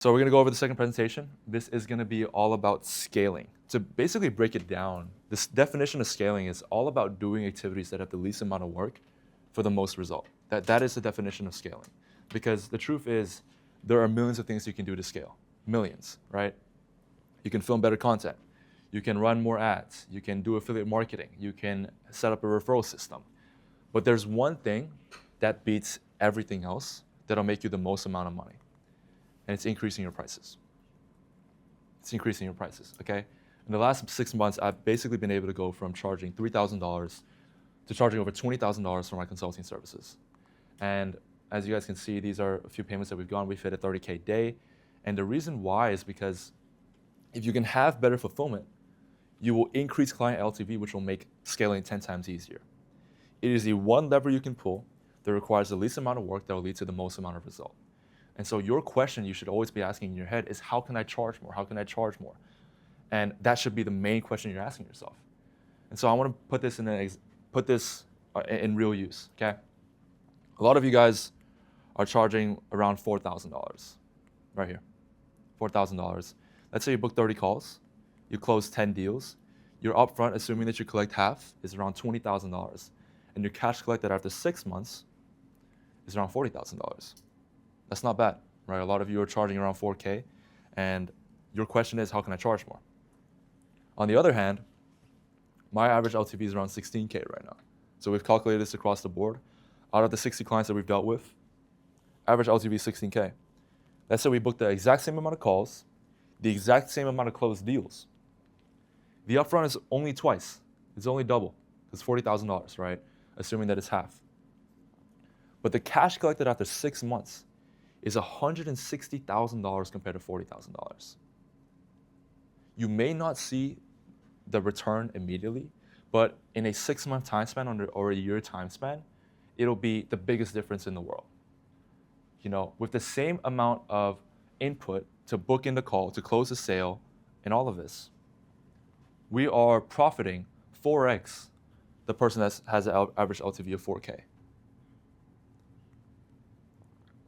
So we're going to go over the second presentation. This is going to be all about scaling. To basically break it down, this definition of scaling is all about doing activities that have the least amount of work for the most result. That is the definition of scaling. Because the truth is, there are millions of things you can do to scale. Millions, right? You can film better content. You can run more ads. You can do affiliate marketing. You can set up a referral system. But there's one thing that beats everything else that'll make you the most amount of money. And it's increasing your prices. It's increasing your prices, okay? In the last 6 months, I've basically been able to go from charging $3,000 to charging over $20,000 for my consulting services. And as you guys can see, these are a few payments that we've gone. We've hit a 30K a day. And the reason why is because if you can have better fulfillment, you will increase client LTV, which will make scaling 10 times easier. It is the one lever you can pull that requires the least amount of work that will lead to the most amount of result. And so your question you should always be asking in your head is, how can I charge more? How can I charge more? And that should be the main question you're asking yourself. And so I want to put this in real use, okay? A lot of you guys are charging around $4,000, right here, $4,000. Let's say you book 30 calls, you close 10 deals. Your upfront, assuming that you collect half, is around $20,000. And your cash collected after 6 months is around $40,000. That's not bad, right? A lot of you are charging around 4K, and your question is, how can I charge more? On the other hand, my average LTV is around 16K right now. So we've calculated this across the board. Out of the 60 clients that we've dealt with, average LTV is 16K. Let's say we booked the exact same amount of calls, the exact same amount of closed deals. The upfront is only twice. It's only double. It's $40,000, right? Assuming that it's half. But the cash collected after 6 months is $160,000 compared to $40,000. You may not see the return immediately, but in a 6-month time span or a year time span, it'll be the biggest difference in the world. You know, with the same amount of input to book in the call, to close the sale, and all of this, we are profiting 4x the person that has an average LTV of 4K.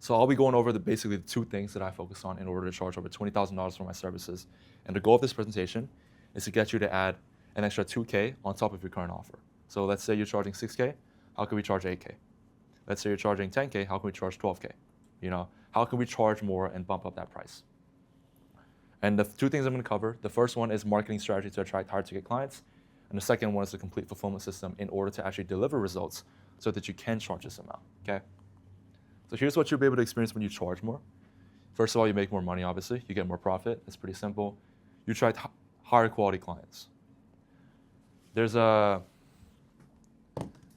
So I'll be going over basically the two things that I focus on in order to charge over $20,000 for my services. And the goal of this presentation is to get you to add an extra 2K on top of your current offer. So let's say you're charging 6K, how can we charge 8K? Let's say you're charging 10K, how can we charge 12K? You know, how can we charge more and bump up that price? And the two things I'm going to cover, the first one is marketing strategy to attract higher ticket clients. And the second one is the complete fulfillment system in order to actually deliver results so that you can charge this amount, okay? So here's what you'll be able to experience when you charge more. First of all, you make more money, obviously. You get more profit. It's pretty simple. You attract higher quality clients. There's a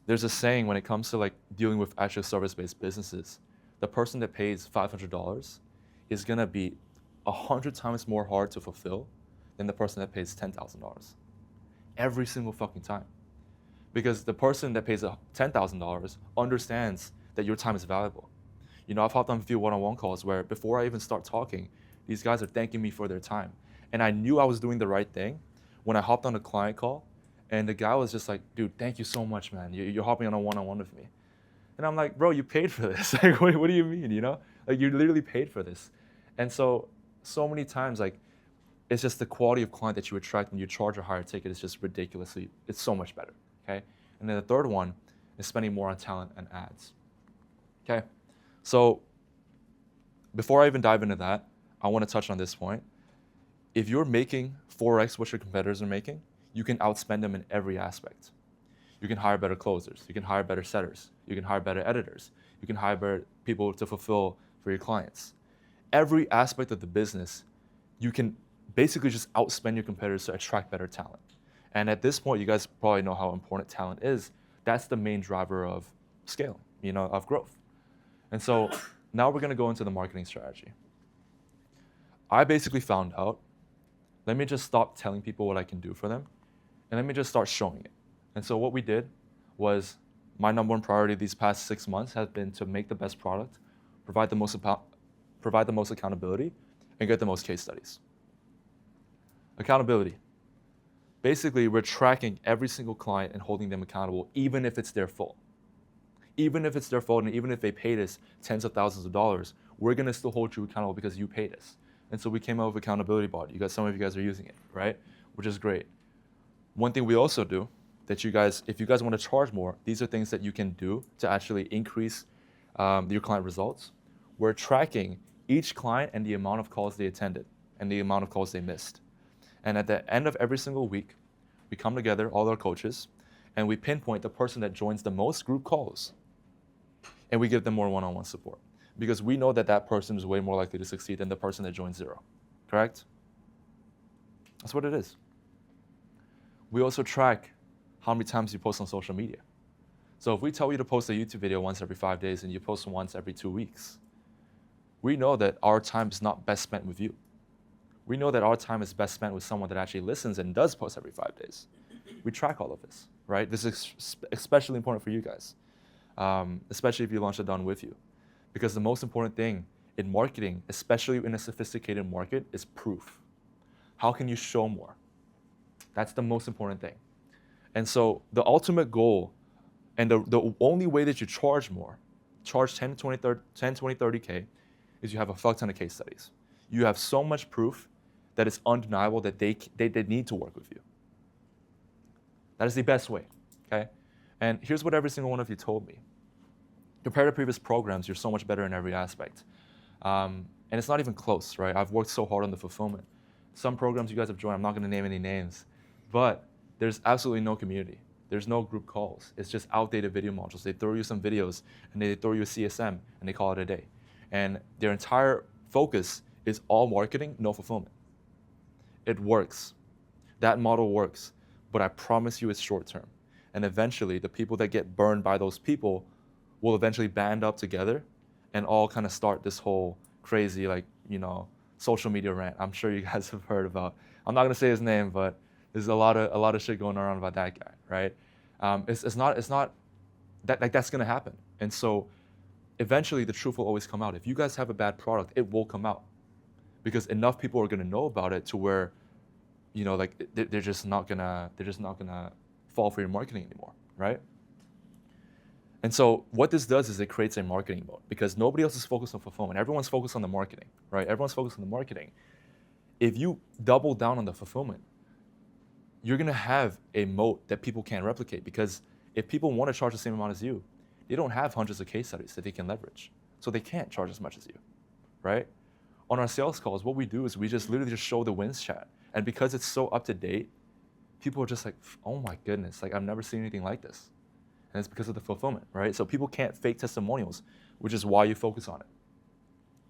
saying when it comes to like dealing with actual service-based businesses, the person that pays $500 is going to be 100 times more hard to fulfill than the person that pays $10,000. Every single fucking time. Because the person that pays $10,000 understands that your time is valuable. You know, I've hopped on a few one-on-one calls where before I even start talking, these guys are thanking me for their time. And I knew I was doing the right thing when I hopped on a client call and the guy was just like, dude, thank you so much, man. You're hopping on a one-on-one with me. And I'm like, bro, you paid for this. Like, what do you mean, you know? Like, you literally paid for this. And so many times, like, it's just the quality of client that you attract when you charge a higher ticket is just ridiculously, it's so much better, okay? And then the third one is spending more on talent and ads, okay? So before I even dive into that, I want to touch on this point. If you're making 4x what your competitors are making, you can outspend them in every aspect. You can hire better closers. You can hire better setters. You can hire better editors. You can hire better people to fulfill for your clients. Every aspect of the business, you can basically just outspend your competitors to attract better talent. And at this point, you guys probably know how important talent is. That's the main driver of scaling, you know, of growth. And so now we're going to go into the marketing strategy. I basically found out, let me just stop telling people what I can do for them, and let me just start showing it. And so what we did was, my number one priority these past 6 months has been to make the best product, provide the most accountability, and get the most case studies. Accountability. Basically, we're tracking every single client and holding them accountable, even if it's their fault. Even if it's their fault and even if they paid us tens of thousands of dollars, we're going to still hold you accountable because you paid us. And so we came out with accountability bot. Some of you guys are using it, right? Which is great. One thing we also do that if you guys want to charge more, these are things that you can do to actually increase your client results. We're tracking each client and the amount of calls they attended and the amount of calls they missed. And at the end of every single week, we come together, all our coaches, and we pinpoint the person that joins the most group calls, and we give them more one-on-one support. Because we know that that person is way more likely to succeed than the person that joins 0, correct? That's what it is. We also track how many times you post on social media. So if we tell you to post a YouTube video once every 5 days and you post once every 2 weeks, we know that our time is not best spent with you. We know that our time is best spent with someone that actually listens and does post every 5 days. We track all of this, right? This is especially important for you guys, especially if you launch a Done With You. Because the most important thing in marketing, especially in a sophisticated market, is proof. How can you show more? That's the most important thing. And so the ultimate goal and the only way that you charge more, charge 10, 20, 30K, is you have a fuck ton of case studies. You have so much proof that it's undeniable that they need to work with you. That is the best way, okay? And here's what every single one of you told me. Compared to previous programs, you're so much better in every aspect. And it's not even close, right? I've worked so hard on the fulfillment. Some programs you guys have joined, I'm not gonna name any names, but there's absolutely no community. There's no group calls. It's just outdated video modules. They throw you some videos and they throw you a CSM and they call it a day. And their entire focus is all marketing, no fulfillment. It works. That model works, but I promise you it's short term. And eventually the people that get burned by those people will eventually band up together and all kind of start this whole crazy, social media rant. I'm sure you guys have heard about. I'm not gonna say his name, but there's a lot of shit going around about that guy, right? It's not that's gonna happen. And so eventually the truth will always come out. If you guys have a bad product, it will come out because enough people are gonna know about it to where, they're just not gonna fall for your marketing anymore, right? And so what this does is it creates a marketing mode because nobody else is focused on fulfillment. Everyone's focused on the marketing, right? Everyone's focused on the marketing. If you double down on the fulfillment, you're gonna have a moat that people can't replicate because if people want to charge the same amount as you, they don't have hundreds of case studies that they can leverage. So they can't charge as much as you, right? On our sales calls, what we do is we just literally just show the wins chat. And because it's so up to date, people are just like, oh my goodness, I've never seen anything like this. And it's because of the fulfillment, right? So people can't fake testimonials, which is why you focus on it.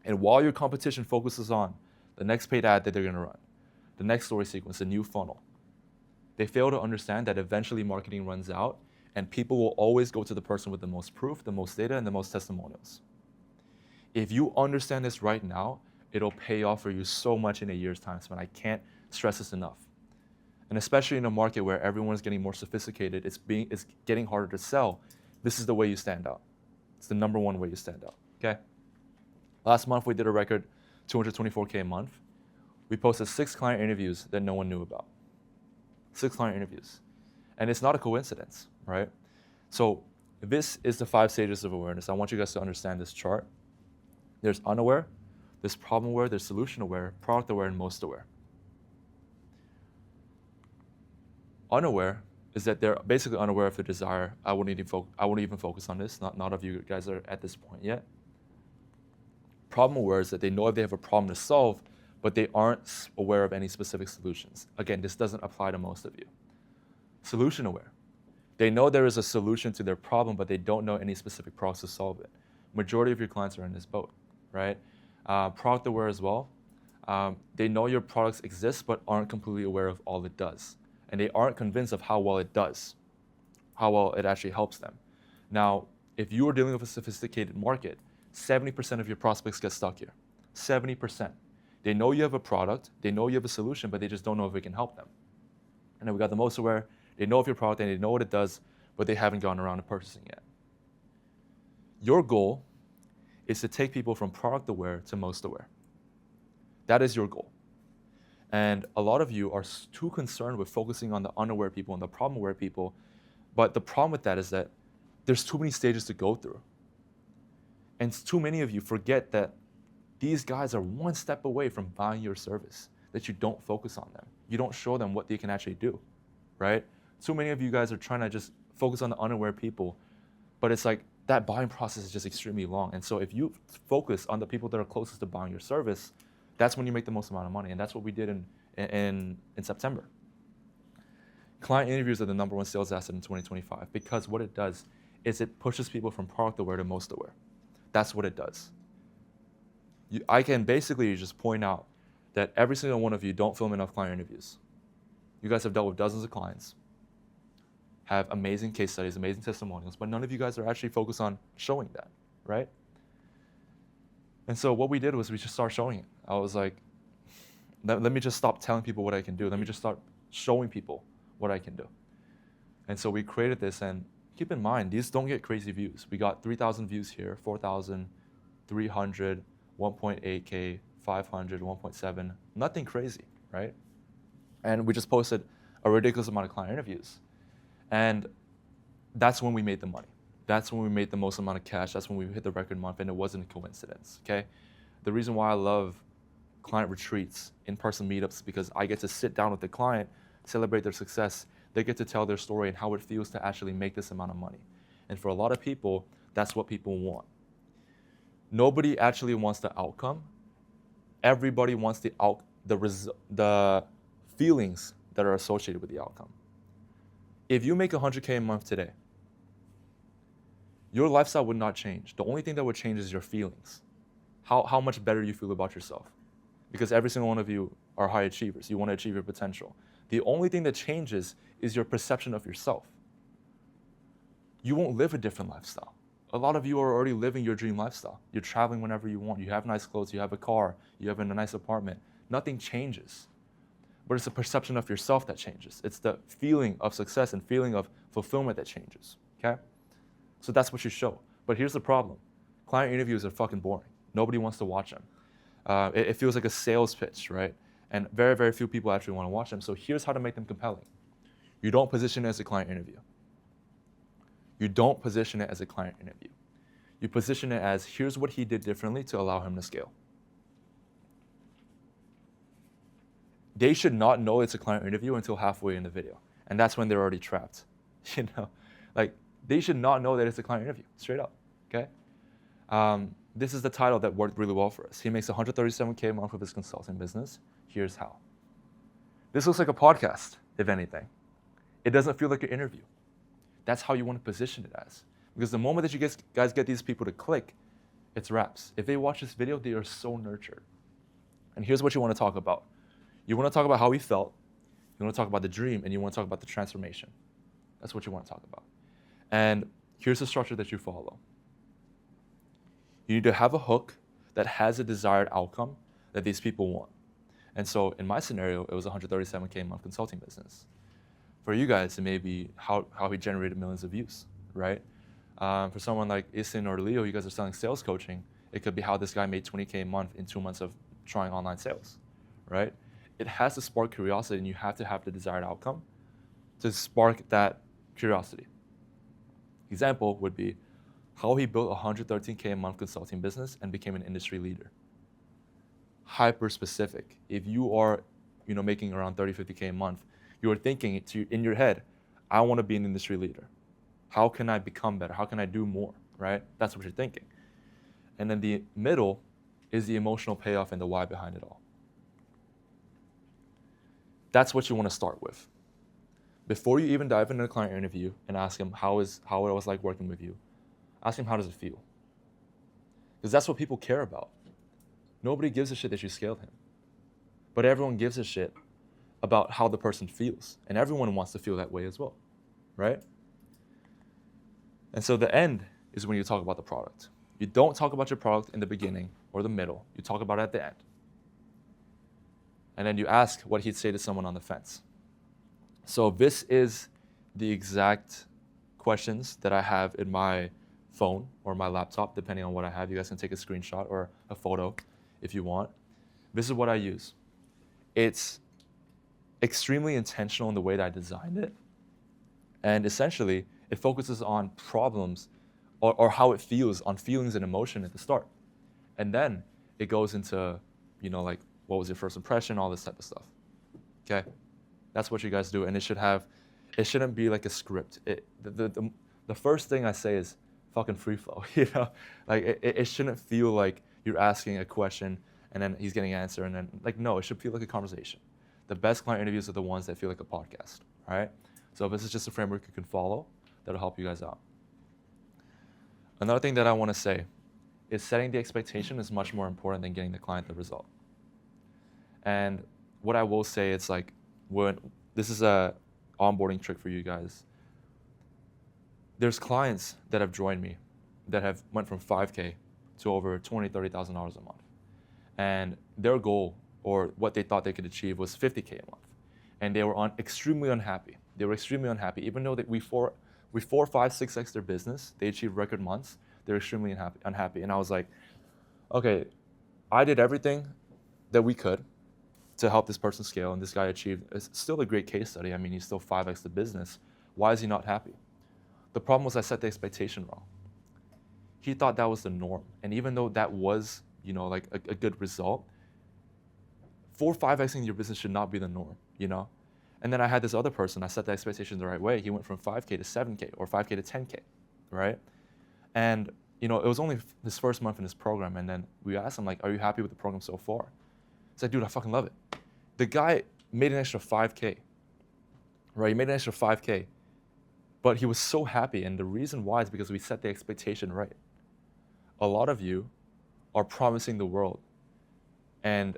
And while your competition focuses on the next paid ad that they're gonna run, the next story sequence, the new funnel, they fail to understand that eventually marketing runs out and people will always go to the person with the most proof, the most data, and the most testimonials. If you understand this right now, it'll pay off for you so much in a year's time, so I can't stress this enough. And especially in a market where everyone is getting more sophisticated, it's getting harder to sell, this is the way you stand out. It's the number one way you stand out, okay? Last month we did a record 224K a month. We posted 6 client interviews that no one knew about. 6 client interviews. And it's not a coincidence, right? So this is the 5 stages of awareness. I want you guys to understand this chart. There's unaware, there's problem aware, there's solution aware, product aware, and most aware. Unaware is that they're basically unaware of their desire. I wouldn't even focus on this. Not of you guys are at this point yet. Problem aware is that they know if they have a problem to solve, but they aren't aware of any specific solutions. Again, this doesn't apply to most of you. Solution aware. They know there is a solution to their problem, but they don't know any specific products to solve it. Majority of your clients are in this boat, right? Product aware as well. They know your products exist, but aren't completely aware of all it does. And they aren't convinced of how well it does, how well it actually helps them. Now, if you are dealing with a sophisticated market, 70% of your prospects get stuck here. 70%. They know you have a product, they know you have a solution, but they just don't know if it can help them. And then we got the most aware. They know of your product and they know what it does, but they haven't gone around to purchasing yet. Your goal is to take people from product aware to most aware. That is your goal. And a lot of you are too concerned with focusing on the unaware people and the problem aware people. But the problem with that is that there's too many stages to go through. And too many of you forget that These guys are one step away from buying your service, that you don't focus on them. You don't show them what they can actually do, right? Too many of you guys are trying to just focus on the unaware people, but it's like that buying process is just extremely long. And so if you focus on the people that are closest to buying your service, that's when you make the most amount of money. And that's what we did in September. Client interviews are the number one sales asset in 2025 because what it does is it pushes people from product aware to most aware. That's what it does. I can basically just point out that every single one of you don't film enough client interviews. You guys have dealt with dozens of clients, have amazing case studies, amazing testimonials, but none of you guys are actually focused on showing that, right? And so what we did was we just started showing it. I was like, let me just stop telling people what I can do. Let me just start showing people what I can do. And so we created this, and keep in mind, these don't get crazy views. We got 3,000 views here, 4,000, 300, 1.8K, 500, 1.7, nothing crazy, right? And we just posted a ridiculous amount of client interviews. And that's when we made the money. That's when we made the most amount of cash. That's when we hit the record month, and it wasn't a coincidence, okay? The reason why I love client retreats, in-person meetups, is because I get to sit down with the client, celebrate their success. They get to tell their story and how it feels to actually make this amount of money. And for a lot of people, that's what people want. Nobody actually wants the outcome. Everybody wants the feelings that are associated with the outcome. If you make 100K a month today, your lifestyle would not change. The only thing that would change is your feelings. How much better you feel about yourself. Because every single one of you are high achievers. You want to achieve your potential. The only thing that changes is your perception of yourself. You won't live a different lifestyle. A lot of you are already living your dream lifestyle. You're traveling whenever you want. You have nice clothes. You have a car. You have a nice apartment. Nothing changes. But it's the perception of yourself that changes. It's the feeling of success and feeling of fulfillment that changes, okay? So that's what you show. But here's the problem. Client interviews are fucking boring. Nobody wants to watch them. It feels like a sales pitch, right? And very, very few people actually want to watch them. So here's how to make them compelling. You don't position it as a client interview. You don't position it as a client interview. You position it as, here's what he did differently to allow him to scale. They should not know it's a client interview until halfway in the video. And that's when they're already trapped. You know, like they should not know that it's a client interview, straight up, okay? This is the title that worked really well for us. He makes $137K a month with his consulting business. Here's how. This looks like a podcast, if anything. It doesn't feel like an interview. That's how you want to position it as. Because the moment that you guys get these people to click, it's wraps. If they watch this video, they are so nurtured. And here's what you want to talk about. You want to talk about how he felt, you want to talk about the dream, and you want to talk about the transformation. That's what you want to talk about. And here's the structure that you follow. You need to have a hook that has a desired outcome that these people want. And so in my scenario, it was $137K a month consulting business. For you guys, it may be how he generated millions of views, right? For someone like Isin or Leo, you guys are selling sales coaching. It could be how this guy made 20K a month in 2 months of trying online sales, right? It has to spark curiosity, and you have to have the desired outcome to spark that curiosity. Example would be how he built a $113K a month consulting business and became an industry leader. Hyper specific. If you are, making around 30, 50K a month, you are thinking in your head, I want to be an industry leader. How can I become better? How can I do more, right? That's what you're thinking. And then the middle is the emotional payoff and the why behind it all. That's what you want to start with. Before you even dive into a client interview and ask him how it was like working with you, ask him how does it feel? Because that's what people care about. Nobody gives a shit that you scaled him. But everyone gives a shit about how the person feels. And everyone wants to feel that way as well, right? And so the end is when you talk about the product. You don't talk about your product in the beginning or the middle. You talk about it at the end. And then you ask what he'd say to someone on the fence. So this is the exact questions that I have in my phone or my laptop, depending on what I have. You guys can take a screenshot or a photo if you want. This is what I use. It's extremely intentional in the way that I designed it. And essentially, it focuses on problems or how it feels, on feelings and emotion at the start. And then it goes into, like what was your first impression, all this type of stuff. Okay, that's what you guys do, and it shouldn't be like a script. The first thing I say is fucking free flow. Like it shouldn't feel like you're asking a question and then he's getting an answer, and then like no, it should feel like a conversation. The best client interviews are the ones that feel like a podcast, all right? So if this is just a framework you can follow, that'll help you guys out. Another thing that I want to say is setting the expectation is much more important than getting the client the result. And what I will say, it's like, this is a onboarding trick for you guys. There's clients that have joined me that have went from 5K to over $20,000, $30,000 a month. And their goal, or what they thought they could achieve, was 50K a month. And they were extremely unhappy. They were extremely unhappy. Even though that we 4, 5, 6x their business, they achieved record months, they're extremely unhappy. And I was like, okay, I did everything that we could to help this person scale, and this guy achieved, it's still a great case study. I mean, he's still 5x the business. Why is he not happy? The problem was I set the expectation wrong. He thought that was the norm. And even though that was, like a good result, 4, 5xing your business should not be the norm, And then I had this other person, I set the expectation the right way. He went from 5K to 7K or 5K to 10K, right? And, it was only his first month in this program. And then we asked him, like, are you happy with the program so far? He's like, dude, I fucking love it. The guy made an extra 5K, right? He made an extra 5K, but he was so happy. And the reason why is because we set the expectation right. A lot of you are promising the world, and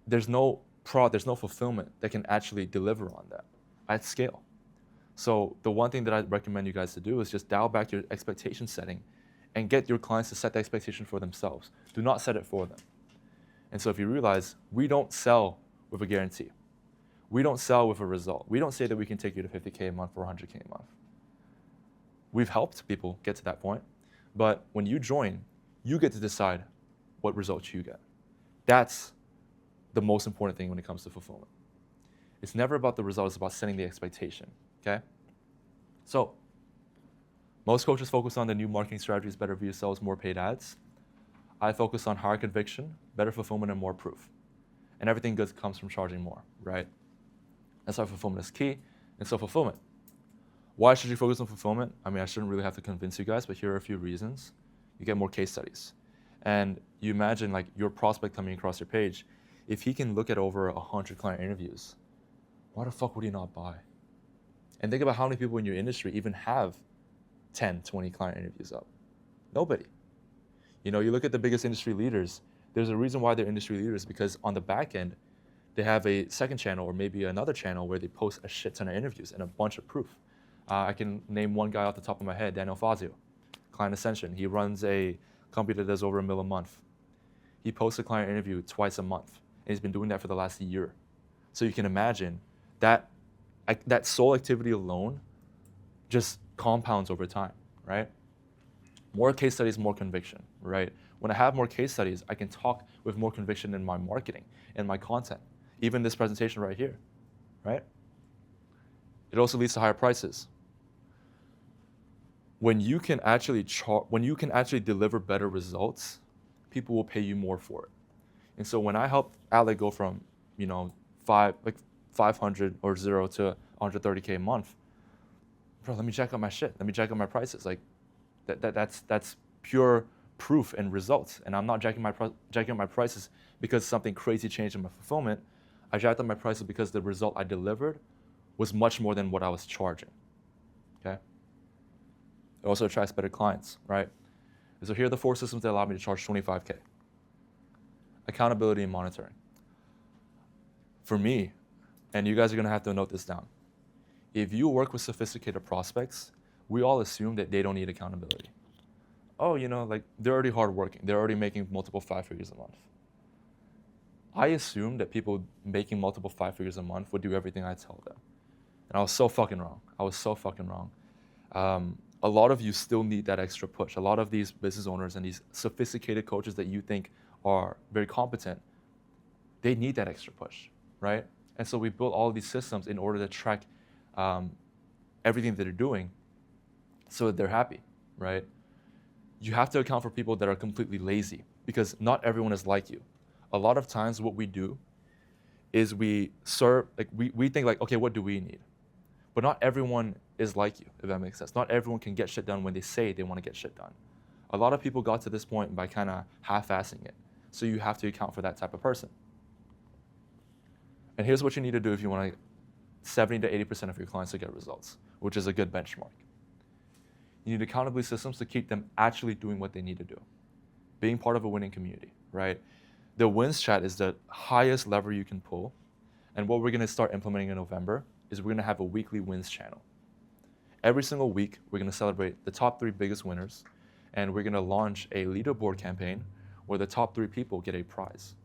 there's no fulfillment that can actually deliver on that at scale. So the one thing that I recommend you guys to do is just dial back your expectation setting and get your clients to set the expectation for themselves. Do not set it for them. And so if you realize, we don't sell with a guarantee. We don't sell with a result. We don't say that we can take you to 50K a month or 100K a month. We've helped people get to that point, but when you join, you get to decide what results you get. That's the most important thing when it comes to fulfillment. It's never about the result, it's about setting the expectation, okay? So, most coaches focus on the new marketing strategies, better view sales, more paid ads. I focus on higher conviction, better fulfillment, and more proof. And everything good comes from charging more, right? That's why fulfillment is key. And so fulfillment. Why should you focus on fulfillment? I mean, I shouldn't really have to convince you guys, but here are a few reasons. You get more case studies. And you imagine like your prospect coming across your page, if he can look at over 100 client interviews, why the fuck would he not buy? And think about how many people in your industry even have 10, 20 client interviews up. Nobody. You look at the biggest industry leaders, there's a reason why they're industry leaders, because on the back end, they have a second channel or maybe another channel where they post a shit ton of interviews and a bunch of proof. I can name one guy off the top of my head, Daniel Fazio, Client Ascension. He runs a company that does over $1 million a month. He posts a client interview twice a month, and he's been doing that for the last year. So you can imagine that sole activity alone just compounds over time, right? More case studies, more conviction, right? When I have more case studies, I can talk with more conviction in my marketing and my content, even this presentation right here, right? It also leads to higher prices. When you can actually deliver better results, people will pay you more for it. And so when I helped Alec go from 500 or 0 to 130K a month, bro, let me jack up my shit. Let me jack up my prices. Like that's pure proof and results. And I'm not jacking up my prices because something crazy changed in my fulfillment. I jacked up my prices because the result I delivered was much more than what I was charging. Okay. It also attracts better clients, right? So here are the 4 systems that allow me to charge 25K. Accountability and monitoring. For me, and you guys are gonna have to note this down, if you work with sophisticated prospects, we all assume that they don't need accountability. Oh, like they're already hardworking. They're already making multiple 5 figures a month. I assumed that people making multiple 5 figures a month would do everything I tell them. And I was so fucking wrong. A lot of you still need that extra push. A lot of these business owners and these sophisticated coaches that you think are very competent, they need that extra push, right? And so we built all of these systems in order to track everything that they're doing so that they're happy, right? You have to account for people that are completely lazy. because not everyone is like you. A lot of times what we do is we serve, like we think like, okay, what do we need? But not everyone is like you, if that makes sense. Not everyone can get shit done when they say they want to get shit done. A lot of people got to this point by kind of half-assing it. So you have to account for that type of person. And here's what you need to do if you want 70 to 80% of your clients to get results, which is a good benchmark. You need accountability systems to keep them actually doing what they need to do. Being part of a winning community, right? The wins chat is the highest lever you can pull. And what we're going to start implementing in November is we're going to have a weekly wins channel. Every single week, we're going to celebrate the top 3 biggest winners, and we're going to launch a leaderboard campaign where the top 3 people get a prize.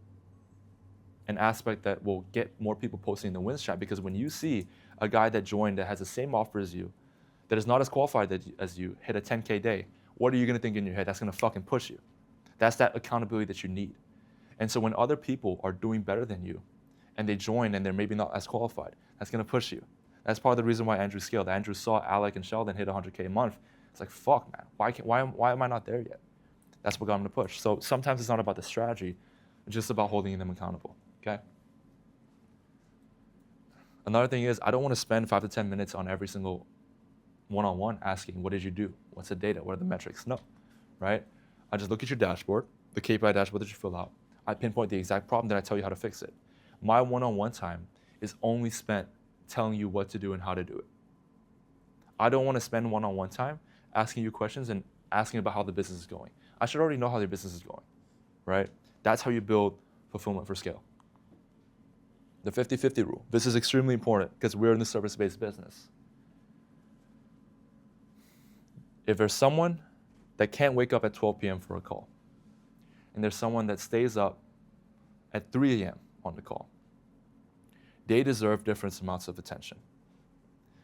An aspect that will get more people posting in the wins chat, because when you see a guy that joined that has the same offer as you, that is not as qualified as you, hit a 10K day, what are you going to think in your head? That's going to fucking push you. That's that accountability that you need. And so when other people are doing better than you and they join and they're maybe not as qualified, that's going to push you. That's part of the reason why Andrew scaled. Andrew saw Alec and Sheldon hit 100K a month. It's like, fuck, man, why am I not there yet? That's what got him to push. So sometimes it's not about the strategy, it's just about holding them accountable, okay? Another thing is, I don't want to spend 5 to 10 minutes on every single one-on-one asking, what did you do? What's the data? What are the metrics? No, right? I just look at your dashboard, the KPI dashboard that you fill out. I pinpoint the exact problem, then I tell you how to fix it. My one-on-one time is only spent telling you what to do and how to do it. I don't want to spend one-on-one time asking you questions and asking about how the business is going. I should already know how your business is going, right? That's how you build fulfillment for scale. The 50-50 rule. This is extremely important because we're in the service-based business. If there's someone that can't wake up at 12 p.m. for a call, and there's someone that stays up at 3 a.m. on the call, they deserve different amounts of attention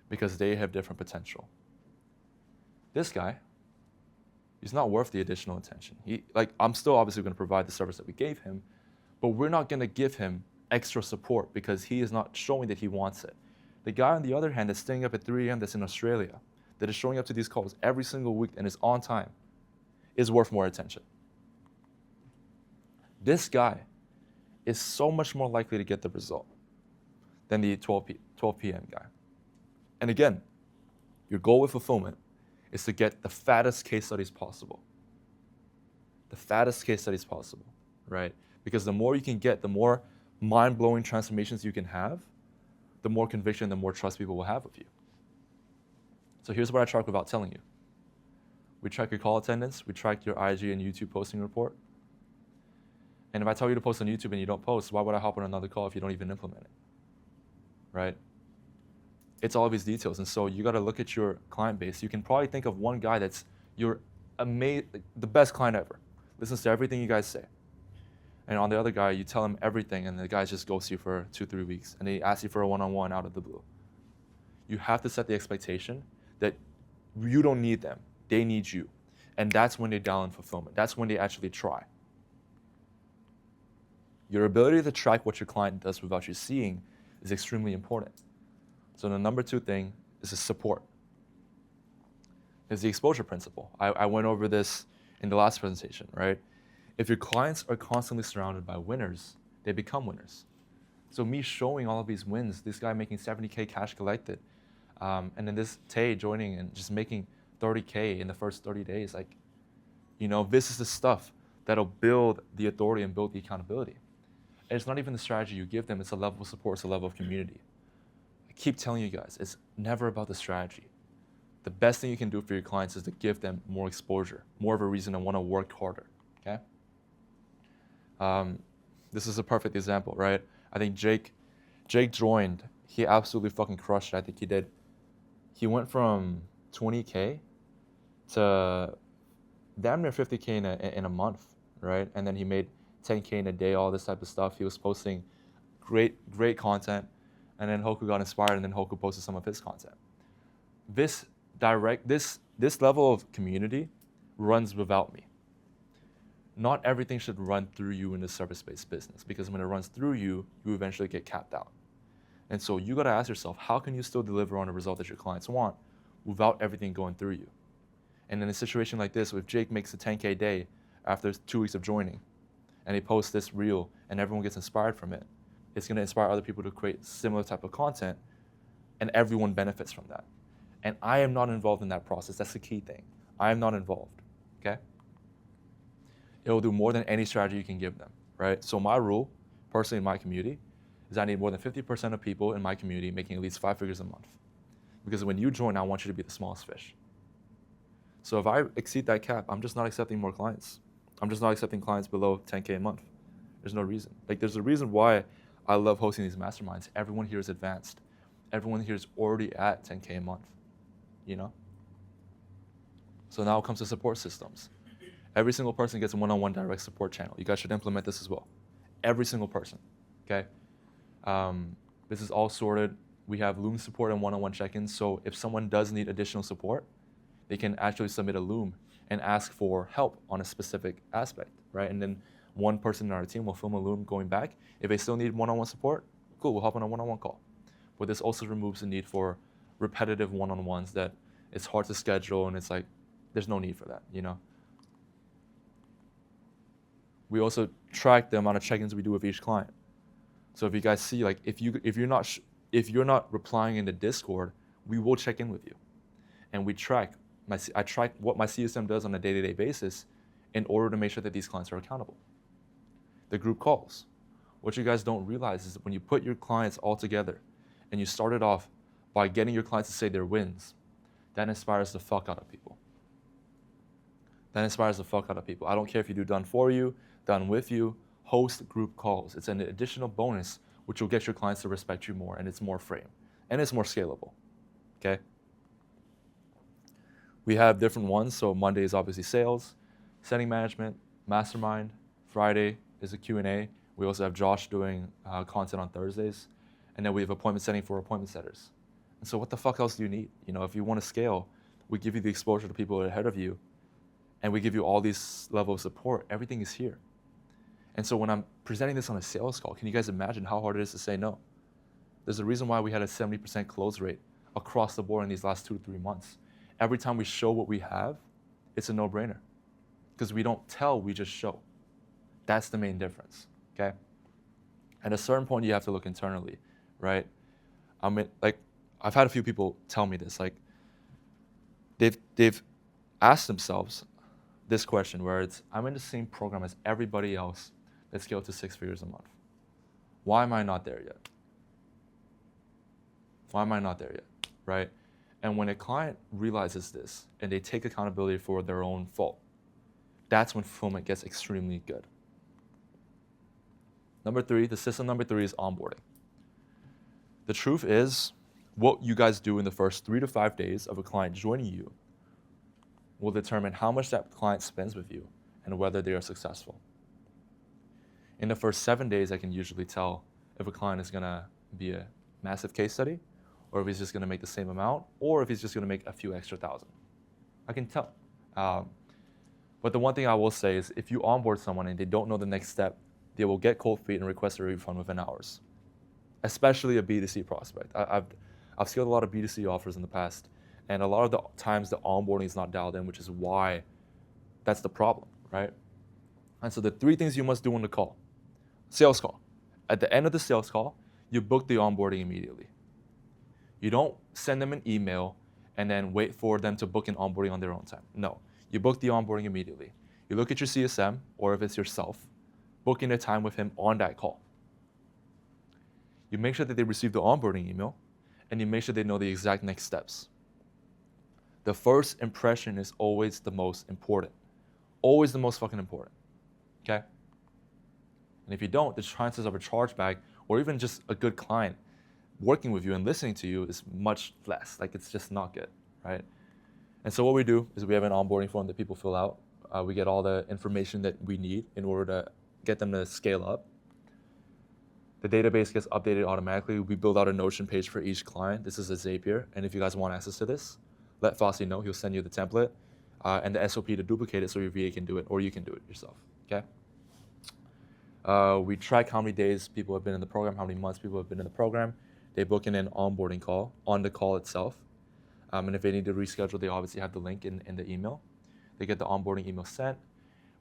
because they have different potential. This guy, he's not worth the additional attention. I'm still obviously going to provide the service that we gave him, but we're not going to give him extra support because he is not showing that he wants it. The guy, on the other hand, that's staying up at 3 a.m. that's in Australia, that is showing up to these calls every single week and is on time, is worth more attention. This guy is so much more likely to get the result than the 12 p.m. guy. And again, your goal with fulfillment is to get the fattest case studies possible. The fattest case studies possible, right? Because the more you can get, the more mind-blowing transformations you can have, the more conviction, the more trust people will have with you. So here's what I track without telling you. We track your call attendance, we track your IG and YouTube posting report. And if I tell you to post on YouTube and you don't post, why would I hop on another call if you don't even implement it, right? It's all of these details. And so you got to look at your client base. You can probably think of one guy that's the best client ever. Listens to everything you guys say. And on the other guy, you tell him everything, and the guy just ghosts you for 2-3 weeks, and he asks you for a one-on-one out of the blue. You have to set the expectation that you don't need them. They need you. And that's when they dial in fulfillment. That's when they actually try. Your ability to track what your client does without you seeing is extremely important. So the number 2 thing is the support. It's the exposure principle. I went over this in the last presentation, right? If your clients are constantly surrounded by winners, they become winners. So me showing all of these wins, this guy making 70K cash collected, and then this Tay joining and just making 30K in the first 30 days, this is the stuff that'll build the authority and build the accountability. And it's not even the strategy you give them, it's a level of support, it's a level of community. I keep telling you guys, it's never about the strategy. The best thing you can do for your clients is to give them more exposure, more of a reason to want to work harder, okay? This is a perfect example, right? I think Jake joined, he absolutely fucking crushed it. I think he did. He went from 20K to damn near 50K in a month, right? And then he made 10K in a day, all this type of stuff. He was posting great content, and then Hoku got inspired, and then Hoku posted some of his content. This level of community runs without me. Not everything should run through you in the service-based business, because when it runs through you, you eventually get capped out. And so you gotta ask yourself, how can you still deliver on the result that your clients want without everything going through you? And in a situation like this, if Jake makes a 10K day, after 2 weeks of joining, and they post this reel and everyone gets inspired from it, it's going to inspire other people to create similar type of content, and everyone benefits from that. And I am not involved in that process. That's the key thing. I am not involved, okay? It will do more than any strategy you can give them, right? So my rule, personally in my community, is I need more than 50% of people in my community making at least 5 figures a month. Because when you join, I want you to be the smallest fish. So if I exceed that cap, I'm just not accepting more clients. I'm just not accepting clients below 10K a month. There's no reason. Like, there's a reason why I love hosting these masterminds. Everyone here is advanced. Everyone here is already at 10K a month, you know? So now it comes to support systems. Every single person gets a one-on-one direct support channel. You guys should implement this as well. Every single person, okay? This is all sorted. We have Loom support and one-on-one check-ins. So if someone does need additional support, they can actually submit a Loom and ask for help on a specific aspect, right? And then one person in our team will film a Loom going back. If they still need one-on-one support, cool, we'll hop on a one-on-one call. But this also removes the need for repetitive one-on-ones that it's hard to schedule, and it's like, there's no need for that, you know? We also track the amount of check-ins we do with each client. So if you guys see, like, if you're not replying in the Discord, we will check in with you, and I track what my CSM does on a day-to-day basis in order to make sure that these clients are accountable. The group calls. What you guys don't realize is that when you put your clients all together and you start it off by getting your clients to say their wins, that inspires the fuck out of people. That inspires the fuck out of people. I don't care if you do done for you, done with you, host group calls. It's an additional bonus which will get your clients to respect you more, and it's more frame, and it's more scalable, okay? We have different ones. So Monday is obviously sales, setting management, mastermind. Friday is a Q&A. We also have Josh doing content on Thursdays. And then we have appointment setting for appointment setters. And so what the fuck else do you need? You know, if you want to scale, we give you the exposure to people ahead of you, and we give you all these level of support. Everything is here. And so when I'm presenting this on a sales call, can you guys imagine how hard it is to say no? There's a reason why we had a 70% close rate across the board in these last 2 to 3 months. Every time we show what we have, it's a no-brainer. Because we don't tell, we just show. That's the main difference, okay? At a certain point, you have to look internally, right? I mean, like, I've had a few people tell me this, like, they've asked themselves this question where it's, I'm in the same program as everybody else that scaled to 6 figures a month. Why am I not there yet? Why am I not there yet, right? And when a client realizes this and they take accountability for their own fault, that's when fulfillment gets extremely good. The system number 3 is onboarding. The truth is, what you guys do in the first 3 to 5 days of a client joining you will determine how much that client spends with you and whether they are successful. In the first 7 days, I can usually tell if a client is gonna be a massive case study, or if he's just gonna make the same amount, or if he's just gonna make a few extra thousand. I can tell. But the one thing I will say is, if you onboard someone and they don't know the next step, they will get cold feet and request a refund within hours, especially a B2C prospect. I've scaled a lot of B2C offers in the past, and a lot of the times the onboarding is not dialed in, which is why that's the problem, right? And so the 3 things you must do on the call. Sales call. At the end of the sales call, you book the onboarding immediately. You don't send them an email and then wait for them to book an onboarding on their own time. No, you book the onboarding immediately. You look at your CSM, or if it's yourself, booking a time with him on that call. You make sure that they receive the onboarding email, and you make sure they know the exact next steps. The first impression is always the most important. Always the most fucking important, okay? And if you don't, the chances of a chargeback or even just a good client working with you and listening to you is much less. Like, it's just not good, right? And so what we do is we have an onboarding form that people fill out. We get all the information that we need in order to get them to scale up. The database gets updated automatically. We build out a Notion page for each client. This is a Zapier, and if you guys want access to this, let Fossey know. He'll send you the template and the SOP to duplicate it so your VA can do it, or you can do it yourself, okay? We track how many days people have been in the program, how many months people have been in the program. They book in an onboarding call on the call itself. And if they need to reschedule, they obviously have the link in the email. They get the onboarding email sent.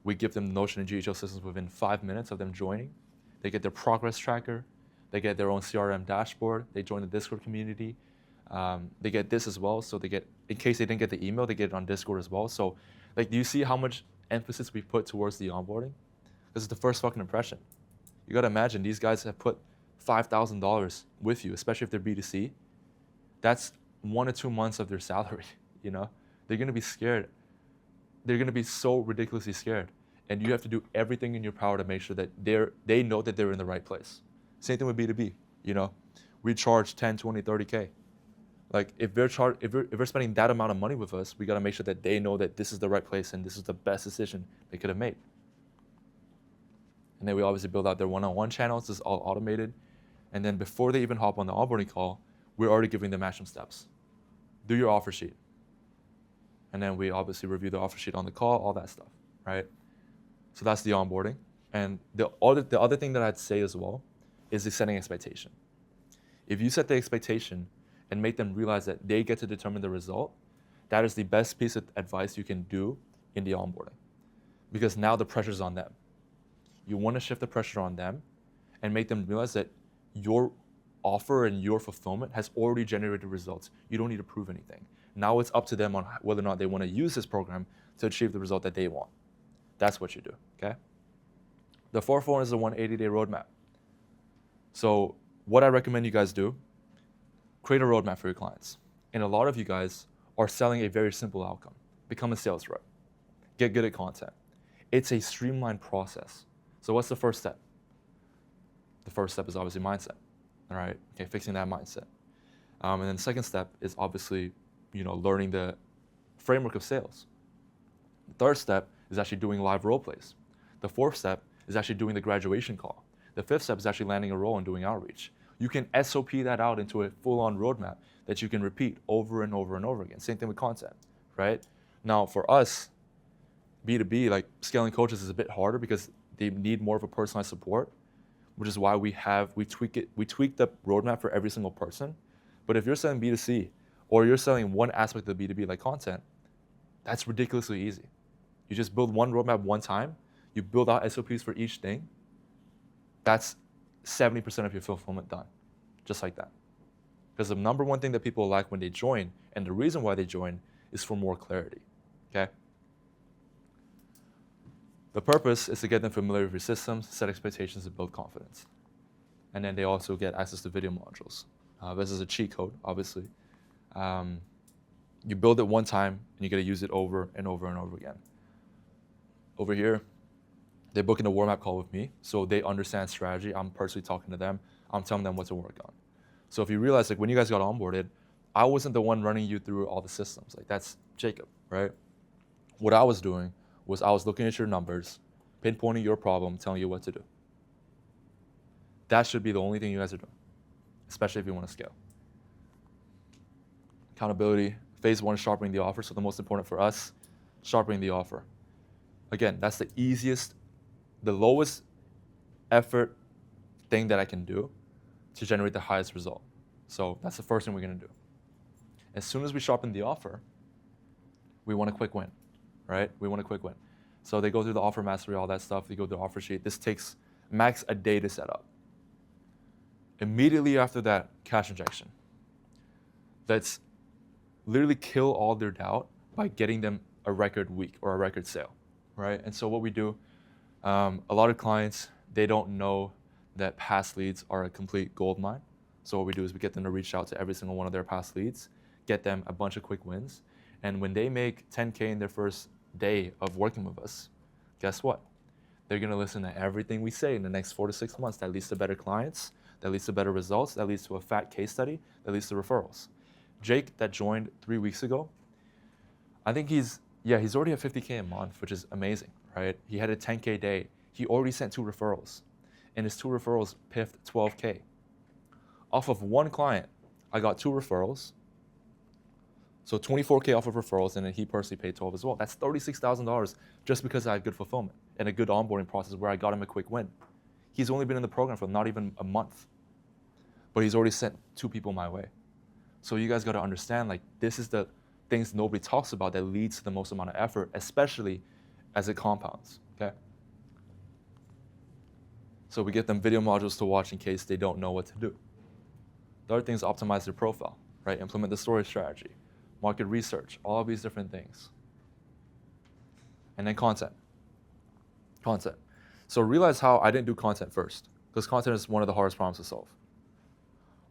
We give them Notion and GHL systems within 5 minutes of them joining. They get their progress tracker. They get their own CRM dashboard. They join the Discord community. They get this as well. So they get, in case they didn't get the email, they get it on Discord as well. So like, do you see how much emphasis we put towards the onboarding? This is the first fucking impression. You gotta imagine these guys have put $5,000 with you, especially if they're B2C. That's 1 or 2 months of their salary, you know? They're gonna be scared. They're gonna be so ridiculously scared. And you have to do everything in your power to make sure that they know that they're in the right place. Same thing with B2B, you know? We charge 10, 20, 30K. Like if they're spending that amount of money with us, we gotta make sure that they know that this is the right place and this is the best decision they could have made. And then we obviously build out their one-on-one channels. This is all automated. And then before they even hop on the onboarding call, we're already giving them action steps. Do your offer sheet. And then we obviously review the offer sheet on the call, all that stuff, right? So that's the onboarding. And the other thing that I'd say as well is the setting expectation. If you set the expectation and make them realize that they get to determine the result, that is the best piece of advice you can do in the onboarding. Because now the pressure's on them. You want to shift the pressure on them and make them realize that your offer and your fulfillment has already generated results. You don't need to prove anything. Now it's up to them on whether or not they want to use this program to achieve the result that they want. That's what you do, okay? The fourth one is the 180-day roadmap. So what I recommend you guys do, create a roadmap for your clients. And a lot of you guys are selling a very simple outcome. Become a sales rep. Get good at content. It's a streamlined process. So what's the first step? The first step is obviously mindset, all right? Okay, fixing that mindset. And then the second step is obviously, learning the framework of sales. The third step is actually doing live role plays. The fourth step is actually doing the graduation call. The fifth step is actually landing a role and doing outreach. You can SOP that out into a full-on roadmap that you can repeat over and over and over again. Same thing with content, right? Now for us, B2B, like scaling coaches is a bit harder because they need more of a personalized support, which is why we tweak the roadmap for every single person. But if you're selling B2C or you're selling one aspect of the B2B like content, that's ridiculously easy. You just build one roadmap one time, you build out SOPs for each thing, that's 70% of your fulfillment done, just like that. Because the number one thing that people like when they join, and the reason why they join, is for more clarity, okay? The purpose is to get them familiar with your systems, set expectations, and build confidence. And then they also get access to video modules. This is a cheat code, obviously. You build it one time, and you get to use it over and over and over again. Over here, they book in a warm-up call with me, so they understand strategy. I'm personally talking to them. I'm telling them what to work on. So if you realize, like when you guys got onboarded, I wasn't the one running you through all the systems. Like that's Jacob, right? What I was doing was I was looking at your numbers, pinpointing your problem, telling you what to do. That should be the only thing you guys are doing, especially if you want to scale. Accountability, phase one is sharpening the offer. So the most important for us, sharpening the offer. Again, that's the easiest, the lowest effort thing that I can do to generate the highest result. So that's the first thing we're going to do. As soon as we sharpen the offer, we want a quick win, right? We want a quick win. So they go through the offer mastery, all that stuff. They go through the offer sheet. This takes max a day to set up. Immediately after that, cash injection. Let's literally kill all their doubt by getting them a record week or a record sale, right? And so what we do, a lot of clients, they don't know that past leads are a complete gold mine. So what we do is we get them to reach out to every single one of their past leads, get them a bunch of quick wins. And when they make 10K in their first day of working with us, guess what? They're gonna listen to everything we say in the next 4 to 6 months. That leads to better clients, that leads to better results, that leads to a fat case study, that leads to referrals. Jake that joined 3 weeks ago, I think he's already at 50K a month, which is amazing, right? He had a 10K day. He already sent 2 referrals, and his 2 referrals piffed 12K. Off of one client, I got 2 referrals, so 24K off of referrals, and then he personally paid 12 as well. That's $36,000 just because I had good fulfillment and a good onboarding process where I got him a quick win. He's only been in the program for not even a month, but he's already sent 2 people my way. So you guys got to understand, like, this is the things nobody talks about that leads to the most amount of effort, especially as it compounds, okay? So we get them video modules to watch in case they don't know what to do. The other thing is optimize their profile, right? Implement the story strategy, market research, all of these different things. And then content. Content. So realize how I didn't do content first, because content is one of the hardest problems to solve.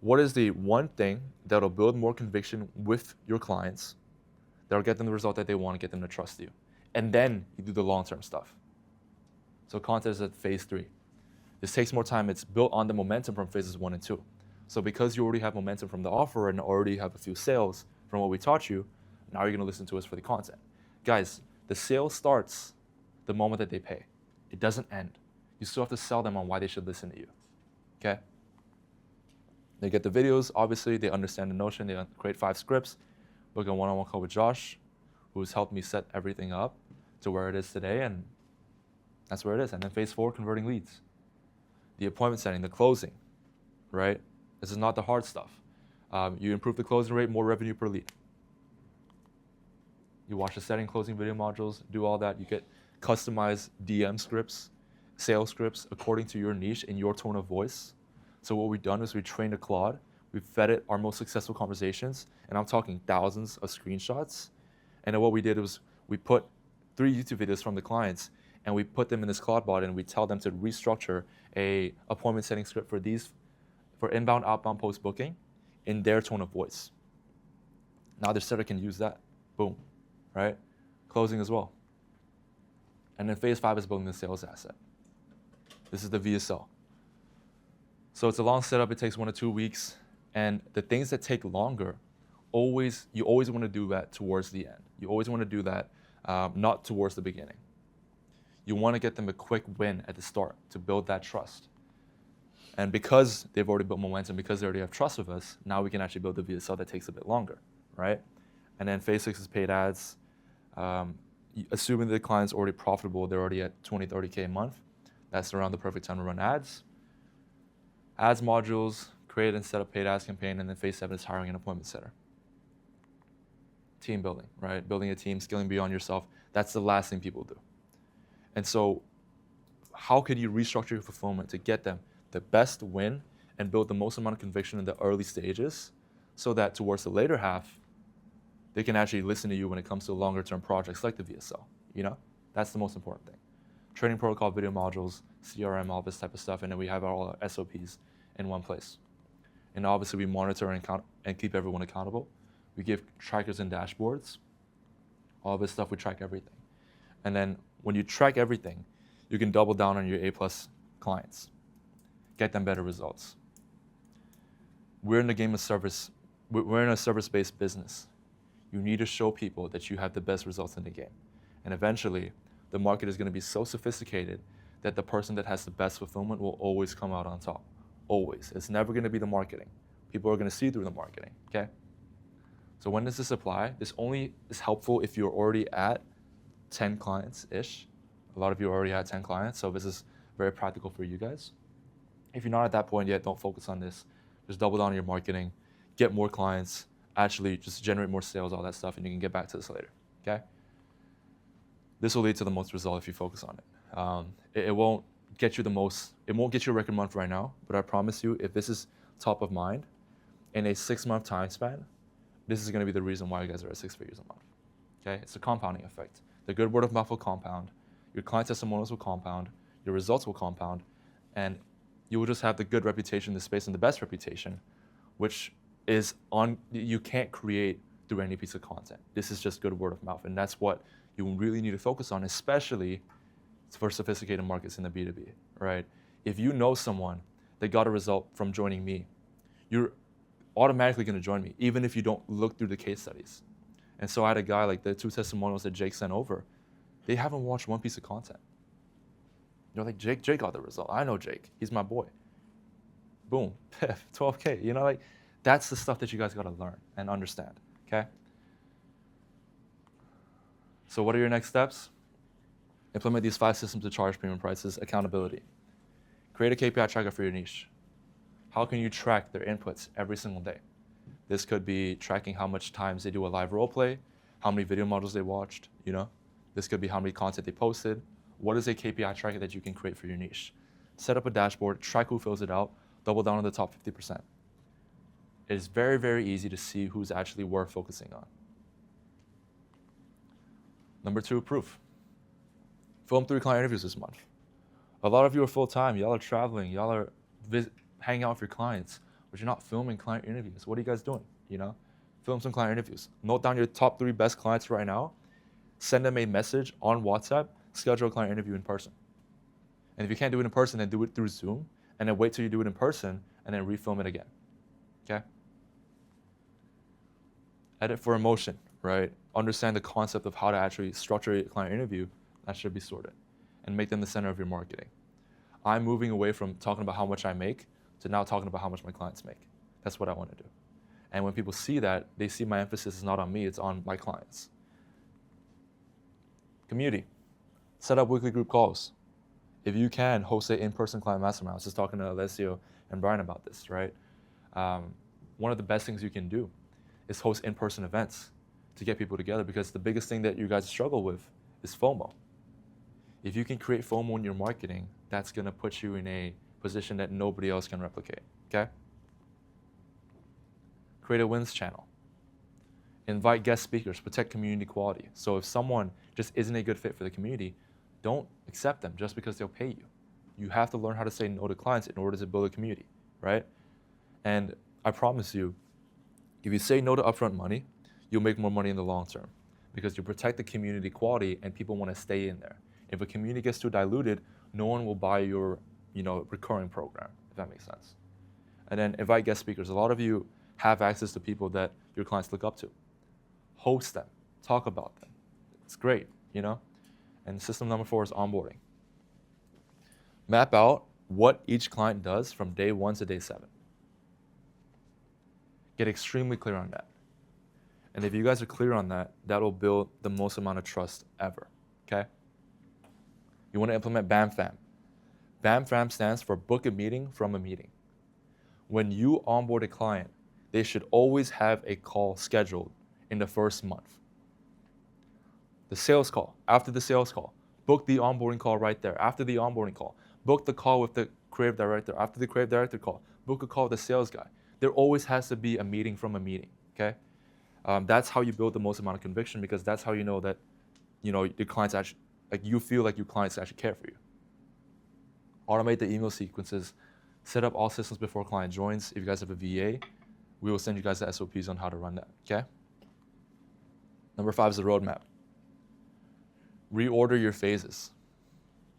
What is the one thing that'll build more conviction with your clients, that'll get them the result that they want to get them to trust you? And then you do the long-term stuff. So content is at phase 3. This takes more time. It's built on the momentum from phases 1 and 2. So because you already have momentum from the offer and already have a few sales from what we taught you, now you're going to listen to us for the content. Guys, the sale starts the moment that they pay. It doesn't end. You still have to sell them on why they should listen to you, okay? They get the videos, obviously, they understand the notion, they create 5 scripts, book a one-on-one call with Josh, who's helped me set everything up to where it is today, and that's where it is. And then phase 4, converting leads. The appointment setting, the closing, right? This is not the hard stuff. You improve the closing rate, more revenue per lead. You watch the setting, closing video modules, do all that. You get customized DM scripts, sales scripts according to your niche and your tone of voice. So what we've done is we trained a Claude, we fed it our most successful conversations, and I'm talking thousands of screenshots. And then what we did was we put 3 YouTube videos from the clients and we put them in this Claude bot and we tell them to restructure a appointment setting script for inbound, outbound, post booking in their tone of voice. Now their setter can use that. Boom, right? Closing as well. And then phase 5 is building the sales asset. This is the VSL. So it's a long setup. It takes 1 to 2 weeks. And the things that take longer, you always want to do that towards the end. You always want to do that not towards the beginning. You want to get them a quick win at the start to build that trust. And because they've already built momentum, because they already have trust with us, now we can actually build the VSL that takes a bit longer, right? And then phase 6 is paid ads. Assuming the client's already profitable, they're already at 20, 30K a month. That's around the perfect time to run ads. Ads modules, create and set up paid ads campaign, and then phase 7 is hiring an appointment setter. Team building, right? Building a team, scaling beyond yourself. That's the last thing people do. And so how could you restructure your fulfillment to get them the best win and build the most amount of conviction in the early stages so that towards the later half, they can actually listen to you when it comes to longer term projects like the VSL, you know? That's the most important thing. Training protocol, video modules, CRM, all this type of stuff, and then we have all our SOPs in one place. And obviously we monitor and keep everyone accountable. We give trackers and dashboards. All this stuff, we track everything. And then when you track everything, you can double down on your A+ clients. Get them better results. We're in the game of service. We're in a service-based business. You need to show people that you have the best results in the game. And eventually, the market is going to be so sophisticated that the person that has the best fulfillment will always come out on top. Always. It's never going to be the marketing. People are going to see through the marketing, okay? So when does this apply? This only is helpful if you're already at 10 clients-ish. A lot of you are already at 10 clients, so this is very practical for you guys. If you're not at that point yet, don't focus on this. Just double down on your marketing, get more clients, actually just generate more sales, all that stuff, and you can get back to this later, okay? This will lead to the most result if you focus on it. It won't get you a record month right now, but I promise you, if this is top of mind in a 6-month time span, this is gonna be the reason why you guys are at 6 figures a month, okay? It's a compounding effect. The good word of mouth will compound, your client testimonials will compound, your results will compound, and you will just have the good reputation in the space and the best reputation, which is you can't create through any piece of content. This is just good word of mouth, and that's what you really need to focus on, especially for sophisticated markets in the B2B, right? If you know someone that got a result from joining me, you're automatically gonna join me, even if you don't look through the case studies. And so I had a guy, like the 2 testimonials that Jake sent over, they haven't watched one piece of content. They're like, Jake got the result. I know Jake, he's my boy. Boom, 12K, you know, like that's the stuff that you guys gotta learn and understand, okay? So what are your next steps? Implement these 5 systems to charge premium prices. Accountability. Create a KPI tracker for your niche. How can you track their inputs every single day? This could be tracking how much times they do a live role play, how many video modules they watched, you know? This could be how many content they posted. What is a KPI tracker that you can create for your niche? set up a dashboard, track who fills it out, double down on the top 50%. It is very, very easy to see who's actually worth focusing on. Number 2, proof. Film 3 client interviews this month. A lot of you are full-time, y'all are traveling, y'all are hanging out with your clients, but you're not filming client interviews. What are you guys doing, Film some client interviews. Note down your top 3 best clients right now, send them a message on WhatsApp, schedule a client interview in person. And if you can't do it in person, then do it through Zoom, and then wait till you do it in person, and then refilm it again, okay? Edit for emotion, right? Understand the concept of how to actually structure a client interview. That should be sorted. And make them the center of your marketing. I'm moving away from talking about how much I make to now talking about how much my clients make. That's what I want to do. And when people see that, they see my emphasis is not on me, it's on my clients. Community. Set up weekly group calls. If you can, host an in-person client mastermind. I was just talking to Alessio and Brian about this, right? One of the best things you can do is host in-person events to get people together, because the biggest thing that you guys struggle with is FOMO. If you can create FOMO in your marketing, that's going to put you in a position that nobody else can replicate, okay? Create a wins channel. Invite guest speakers, protect community quality. So if someone just isn't a good fit for the community, don't accept them just because they'll pay you. You have to learn how to say no to clients in order to build a community, right? And I promise you, if you say no to upfront money, you'll make more money in the long term, because you protect the community quality and people want to stay in there. If a community gets too diluted, no one will buy your recurring program, if that makes sense. And then invite guest speakers. A lot of you have access to people that your clients look up to. Host them, talk about them. It's great, And system number 4 is onboarding. Map out what each client does from day 1 to day 7. Get extremely clear on that. And if you guys are clear on that, that will build the most amount of trust ever, okay? You want to implement BAMFAM. BAMFAM stands for book a meeting from a meeting. When you onboard a client, they should always have a call scheduled in the first month. The sales call, after the sales call, book the onboarding call right there. After the onboarding call, book the call with the creative director. After the creative director call, book a call with the sales guy. There always has to be a meeting from a meeting, okay? That's how you build the most amount of conviction, because that's how you know that, your clients actually, you feel like your clients actually care for you. Automate the email sequences. Set up all systems before client joins. If you guys have a VA, we will send you guys the SOPs on how to run that, okay? Number 5 is the roadmap. Reorder your phases.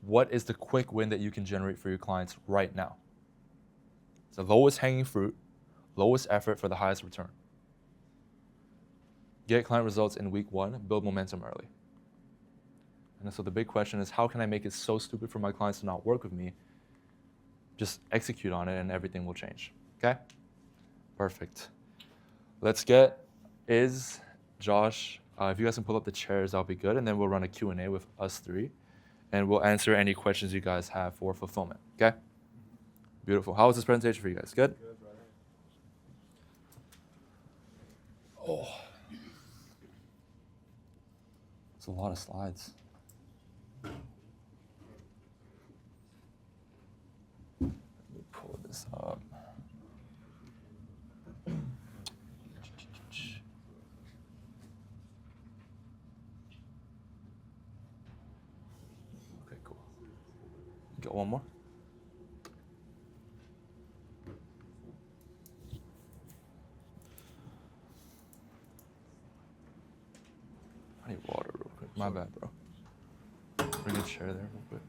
What is the quick win that you can generate for your clients right now? It's the lowest hanging fruit, lowest effort for the highest return. Get client results in week 1, build momentum early. And so the big question is, how can I make it so stupid for my clients to not work with me? Just execute on it and everything will change, okay? Perfect. Let's get Josh. If you guys can pull up the chairs, that'll be good. And then we'll run a Q&A with us 3. And we'll answer any questions you guys have for fulfillment, okay? Beautiful. How was this presentation for you guys? Good? Good, brother. Oh. It's a lot of slides. Let me pull this up. Okay, cool. Got one more? I need water real quick. My bad, bro. Bring a chair there real quick.